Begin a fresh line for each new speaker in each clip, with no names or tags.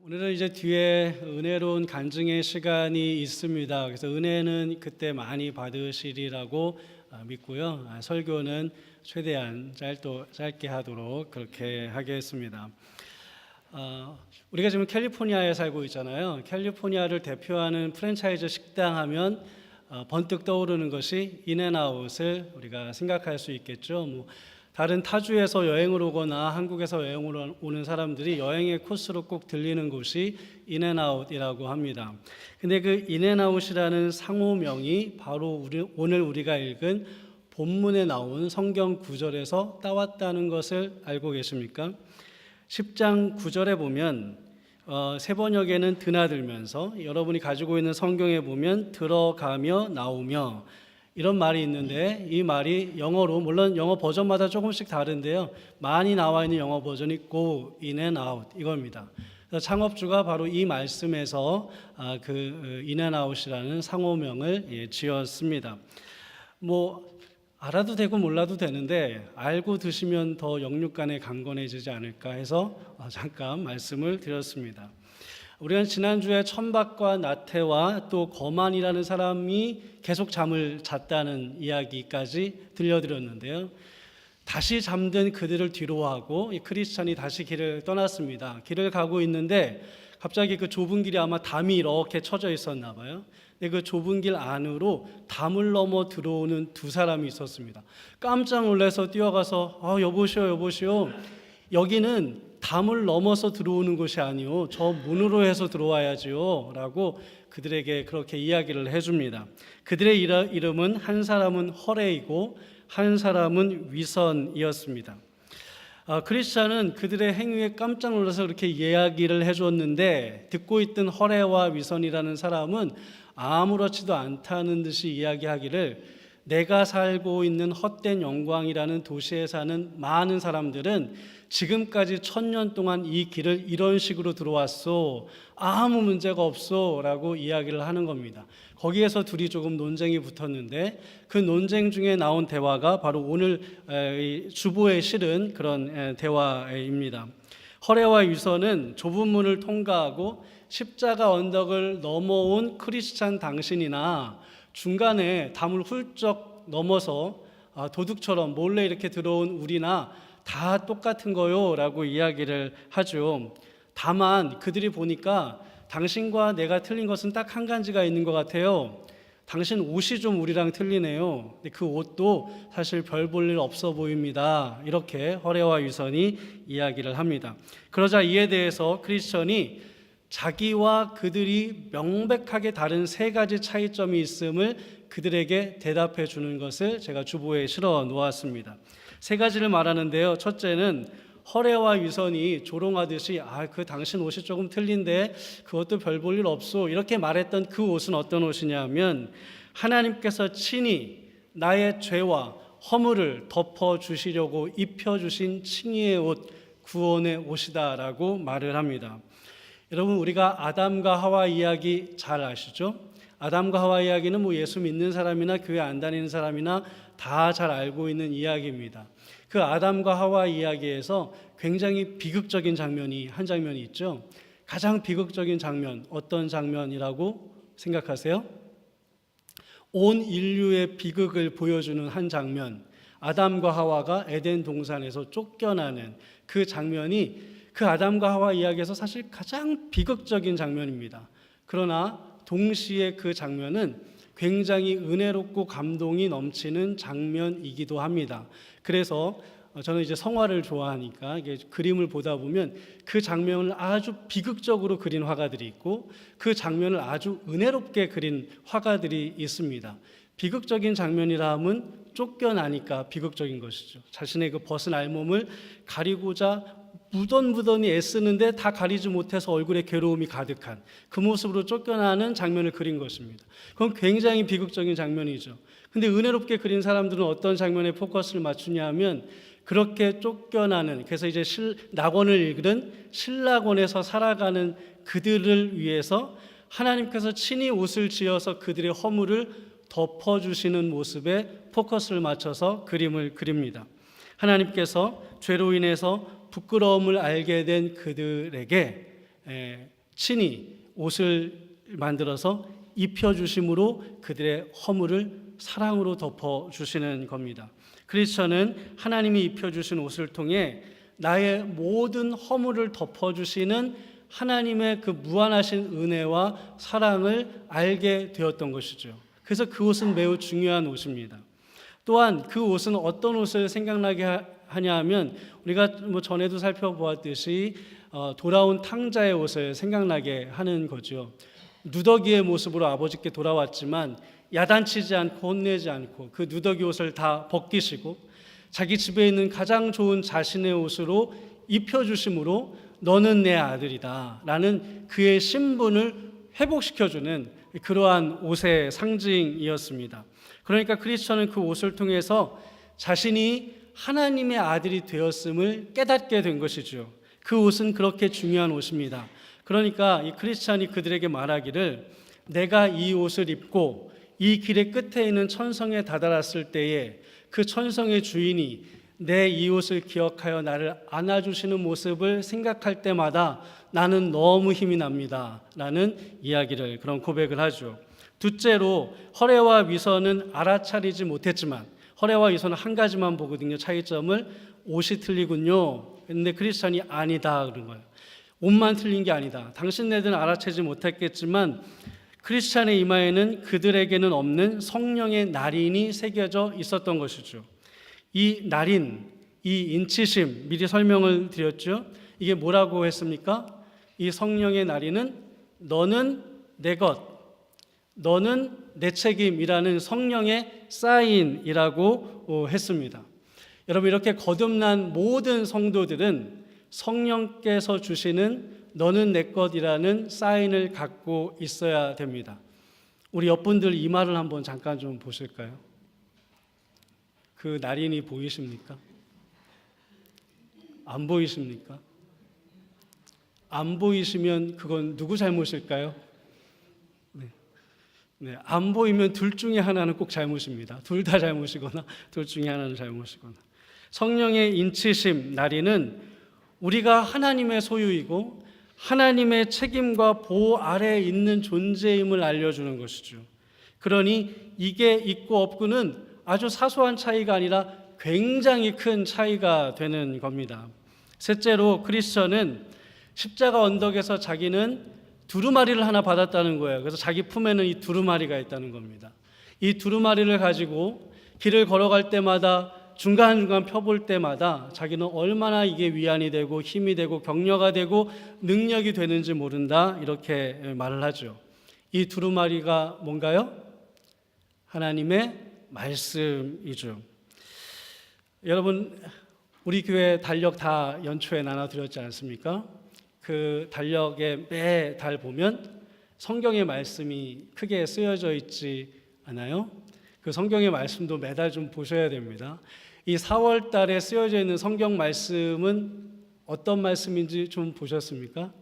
오늘은 이제 뒤에 은혜로운 간증의 시간이 있습니다. 그래서 은혜는 그때 많이 받으시리라고 믿고요. 설교는 최대한 짧게 하도록 그렇게 하겠습니다. 우리가 지금 캘리포니아에 살고 있잖아요. 캘리포니아를 대표하는 프랜차이즈 식당 하면 번뜩 떠오르는 것이 인앤아웃을 우리가 생각할 수 있겠죠. 다른 타주에서 여행을 오거나 한국에서 여행을 오는 사람들이 여행의 코스로 꼭 들리는 곳이 인앤아웃이라고 합니다. 근데 그 인앤아웃이라는 상호명이 바로 오늘 우리가 읽은 본문에 나온 성경 구절에서 따왔다는 것을 알고 계십니까? 10장 9절에 보면 세 번역에는 드나들면서, 여러분이 가지고 있는 성경에 보면 들어가며 나오며 이런 말이 있는데, 이 말이 영어로, 물론 영어 버전마다 조금씩 다른데요, 많이 나와 있는 영어 버전이 go in and out 이겁니다. 그래서 창업주가 바로 이 말씀에서 그 in and out이라는 상호명을 지었습니다. 알아도 되고 몰라도 되는데 알고 드시면 더 영육간에 강건해지지 않을까 해서 잠깐 말씀을 드렸습니다. 우리는 지난주에 천박과 나태와 또 거만이라는 사람이 계속 잠을 잤다는 이야기까지 들려드렸는데요. 다시 잠든 그들을 뒤로하고 이 크리스찬이 다시 길을 떠났습니다. 길을 가고 있는데 갑자기 그 좁은 길이 아마 담이 이렇게 쳐져 있었나 봐요. 근데 그 좁은 길 안으로 담을 넘어 들어오는 두 사람이 있었습니다. 깜짝 놀라서 뛰어가서 여보시오, 여기는 담을 넘어서 들어오는 곳이 아니요, 저 문으로 해서 들어와야지요 라고 그들에게 그렇게 이야기를 해줍니다. 그들의 이름은 한 사람은 허레이고 한 사람은 위선이었습니다. 크리스찬은 그들의 행위에 깜짝 놀라서 그렇게 이야기를 해주었는데, 듣고 있던 허레와 위선이라는 사람은 아무렇지도 않다는 듯이 이야기하기를, 내가 살고 있는 헛된 영광이라는 도시에 사는 많은 사람들은 지금까지 1000년 동안 이 길을 이런 식으로 들어왔소, 아무 문제가 없소 라고 이야기를 하는 겁니다. 거기에서 둘이 조금 논쟁이 붙었는데, 그 논쟁 중에 나온 대화가 바로 오늘 주보에 실은 그런 대화입니다. 허레와 위선은 좁은 문을 통과하고 십자가 언덕을 넘어온 크리스찬 당신이나 중간에 담을 훌쩍 넘어서 도둑처럼 몰래 이렇게 들어온 우리나 다 똑같은 거요 라고 이야기를 하죠. 다만 그들이 보니까 당신과 내가 틀린 것은 딱 한 가지가 있는 것 같아요. 당신 옷이 좀 우리랑 틀리네요. 근데 그 옷도 사실 별 볼 일 없어 보입니다. 이렇게 허레와 위선이 이야기를 합니다. 그러자 이에 대해서 크리스천이 자기와 그들이 명백하게 다른 세 가지 차이점이 있음을 그들에게 대답해 주는 것을 제가 주보에 실어 놓았습니다. 세 가지를 말하는데요. 첫째는 허레와 위선이 조롱하듯이 그 당신 옷이 조금 틀린데 그것도 별 볼 일 없소 이렇게 말했던 그 옷은 어떤 옷이냐면, 하나님께서 친히 나의 죄와 허물을 덮어주시려고 입혀주신 칭의의 옷, 구원의 옷이다 라고 말을 합니다. 여러분, 우리가 아담과 하와 이야기 잘 아시죠? 아담과 하와 이야기는 예수 믿는 사람이나 교회 안 다니는 사람이나 다 잘 알고 있는 이야기입니다. 그 아담과 하와 이야기에서 굉장히 비극적인 한 장면이 있죠. 가장 비극적인 장면, 어떤 장면이라고 생각하세요? 온 인류의 비극을 보여주는 한 장면, 아담과 하와가 에덴 동산에서 쫓겨나는 그 장면이 그 아담과 하와 이야기에서 사실 가장 비극적인 장면입니다. 그러나 동시에 그 장면은 굉장히 은혜롭고 감동이 넘치는 장면이기도 합니다. 그래서 저는 이제 성화를 좋아하니까 이게 그림을 보다 보면 그 장면을 아주 비극적으로 그린 화가들이 있고 그 장면을 아주 은혜롭게 그린 화가들이 있습니다. 비극적인 장면이라 하면 쫓겨나니까 비극적인 것이죠. 자신의 그 벗은 알몸을 가리고자 무던무던히 애쓰는데 다 가리지 못해서 얼굴에 괴로움이 가득한 그 모습으로 쫓겨나는 장면을 그린 것입니다. 그건 굉장히 비극적인 장면이죠. 근데 은혜롭게 그린 사람들은 어떤 장면에 포커스를 맞추냐 하면, 그렇게 쫓겨나는, 그래서 이제 낙원을 읽은 신락원에서 살아가는 그들을 위해서 하나님께서 친히 옷을 지어서 그들의 허물을 덮어주시는 모습에 포커스를 맞춰서 그림을 그립니다. 하나님께서 죄로 인해서 부끄러움을 알게 된 그들에게 친히 옷을 만들어서 입혀주심으로 그들의 허물을 사랑으로 덮어주시는 겁니다. 크리스천은 하나님이 입혀주신 옷을 통해 나의 모든 허물을 덮어주시는 하나님의 그 무한하신 은혜와 사랑을 알게 되었던 것이죠. 그래서 그 옷은 매우 중요한 옷입니다. 또한 그 옷은 어떤 옷을 생각나게 하냐 하면 우리가 전에도 살펴보았듯이 돌아온 탕자의 옷을 생각나게 하는 거죠. 누더기의 모습으로 아버지께 돌아왔지만 야단치지 않고 혼내지 않고 그 누더기 옷을 다 벗기시고 자기 집에 있는 가장 좋은 자신의 옷으로 입혀주심으로 너는 내 아들이다 라는 그의 신분을 회복시켜주는 그러한 옷의 상징이었습니다. 그러니까 크리스천은 그 옷을 통해서 자신이 하나님의 아들이 되었음을 깨닫게 된 것이죠. 그 옷은 그렇게 중요한 옷입니다. 그러니까 이 크리스천이 그들에게 말하기를 내가 이 옷을 입고 이 길의 끝에 있는 천성에 다다랐을 때에 그 천성의 주인이 내 이 옷을 기억하여 나를 안아주시는 모습을 생각할 때마다 나는 너무 힘이 납니다 라는 이야기를, 그런 고백을 하죠. 둘째로 허례와 위선은 알아차리지 못했지만, 허례와 위선은 한 가지만 보거든요. 차이점을. 옷이 틀리군요. 근데 크리스천이 아니다 그런 거예요. 옷만 틀린 게 아니다. 당신네들은 알아채지 못했겠지만 크리스천의 이마에는 그들에게는 없는 성령의 날인이 새겨져 있었던 것이죠. 이 날인, 이 인치심, 미리 설명을 드렸죠. 이게 뭐라고 했습니까? 이 성령의 날인은 너는 내 것, 너는 내 책임이라는 성령의 사인이라고 했습니다. 여러분, 이렇게 거듭난 모든 성도들은 성령께서 주시는 너는 내 것이라는 사인을 갖고 있어야 됩니다. 우리 옆분들 이마를 한번 잠깐 좀 보실까요? 그 날인이 보이십니까? 안 보이십니까? 안 보이시면 그건 누구 잘못일까요? 네, 안 보이면 둘 중에 하나는 꼭 잘못입니다. 둘 다 잘못이거나 둘 중에 하나는 잘못이거나. 성령의 인치심, 날인은 우리가 하나님의 소유이고 하나님의 책임과 보호 아래에 있는 존재임을 알려주는 것이죠. 그러니 이게 있고 없고는 아주 사소한 차이가 아니라 굉장히 큰 차이가 되는 겁니다. 셋째로 크리스천은 십자가 언덕에서 자기는 두루마리를 하나 받았다는 거예요. 그래서 자기 품에는 이 두루마리가 있다는 겁니다. 이 두루마리를 가지고 길을 걸어갈 때마다 중간중간 펴볼 때마다 자기는 얼마나 이게 위안이 되고 힘이 되고 격려가 되고 능력이 되는지 모른다, 이렇게 말을 하죠. 이 두루마리가 뭔가요? 하나님의 말씀이죠. 여러분, 우리 교회 달력 다 연초에 나눠드렸지 않습니까? 그 달력에 매달 보면 성경의 말씀이 크게 쓰여져 있지 않아요? 그 성경의 말씀도 매달 좀 보셔야 됩니다. 이 4월 달에 쓰여져 있는 성경 말씀은 어떤 말씀인지 좀 보셨습니까?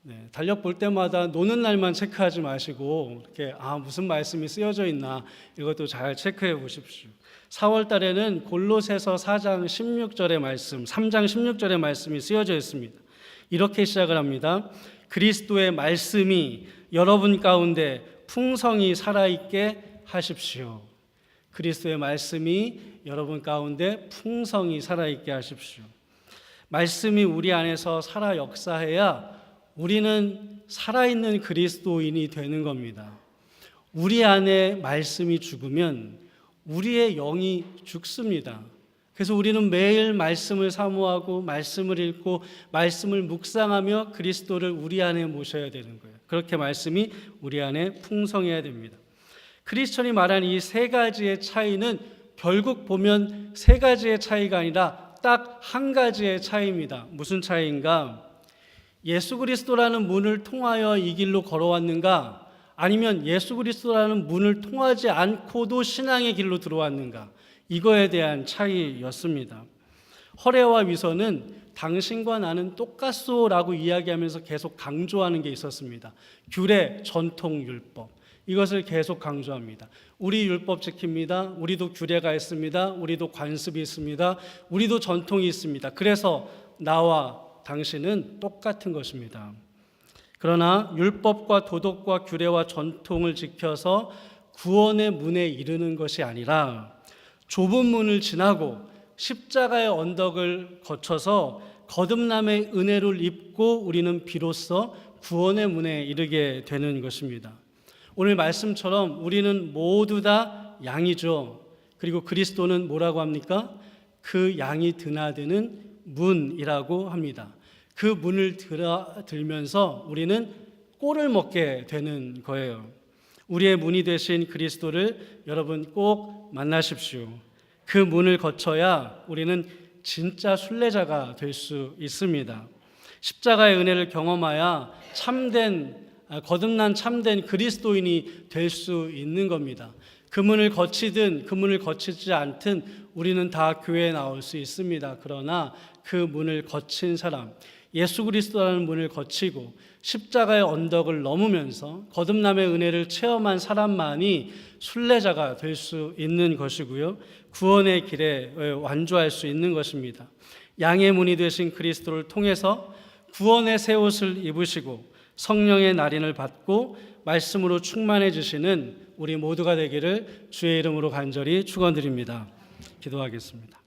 네, 달력 볼 때마다 노는 날만 체크하지 마시고 이렇게 무슨 말씀이 쓰여져 있나 이것도 잘 체크해 보십시오. 4월 달에는 골로새서 4장 16절의 말씀, 3장 16절의 말씀이 쓰여져 있습니다. 이렇게 시작을 합니다. 그리스도의 말씀이 여러분 가운데 풍성히 살아있게 하십시오. 그리스도의 말씀이 여러분 가운데 풍성히 살아있게 하십시오. 말씀이 우리 안에서 살아 역사해야 우리는 살아있는 그리스도인이 되는 겁니다. 우리 안에 말씀이 죽으면 우리의 영이 죽습니다. 그래서 우리는 매일 말씀을 사모하고 말씀을 읽고 말씀을 묵상하며 그리스도를 우리 안에 모셔야 되는 거예요. 그렇게 말씀이 우리 안에 풍성해야 됩니다. 크리스천이 말한 이 세 가지의 차이는 결국 보면 세 가지의 차이가 아니라 딱 한 가지의 차이입니다. 무슨 차이인가? 예수 그리스도라는 문을 통하여 이 길로 걸어왔는가? 아니면 예수 그리스도라는 문을 통하지 않고도 신앙의 길로 들어왔는가? 이거에 대한 차이였습니다. 허례와 위선은 당신과 나는 똑같소라고 이야기하면서 계속 강조하는 게 있었습니다. 규례, 전통, 율법. 이것을 계속 강조합니다. 우리 율법 지킵니다. 우리도 규례가 있습니다. 우리도 관습이 있습니다. 우리도 전통이 있습니다. 그래서 나와 당신은 똑같은 것입니다. 그러나 율법과 도덕과 규례와 전통을 지켜서 구원의 문에 이르는 것이 아니라 좁은 문을 지나고 십자가의 언덕을 거쳐서 거듭남의 은혜를 입고 우리는 비로소 구원의 문에 이르게 되는 것입니다. 오늘 말씀처럼 우리는 모두 다 양이죠. 그리고 그리스도는 뭐라고 합니까? 그 양이 드나드는 문이라고 합니다. 그 문을 들면서 우리는 꼴을 먹게 되는 거예요. 우리의 문이 되신 그리스도를 여러분 꼭 만나십시오. 그 문을 거쳐야 우리는 진짜 순례자가 될 수 있습니다. 십자가의 은혜를 경험하여 거듭난 참된 그리스도인이 될 수 있는 겁니다. 그 문을 거치든 그 문을 거치지 않든 우리는 다 교회에 나올 수 있습니다. 그러나 그 문을 거친 사람, 예수 그리스도라는 문을 거치고 십자가의 언덕을 넘으면서 거듭남의 은혜를 체험한 사람만이 순례자가 될 수 있는 것이고요. 구원의 길에 완주할 수 있는 것입니다. 양의 문이 되신 그리스도를 통해서 구원의 새 옷을 입으시고 성령의 날인을 받고 말씀으로 충만해지시는 우리 모두가 되기를 주의 이름으로 간절히 축원드립니다. 기도하겠습니다.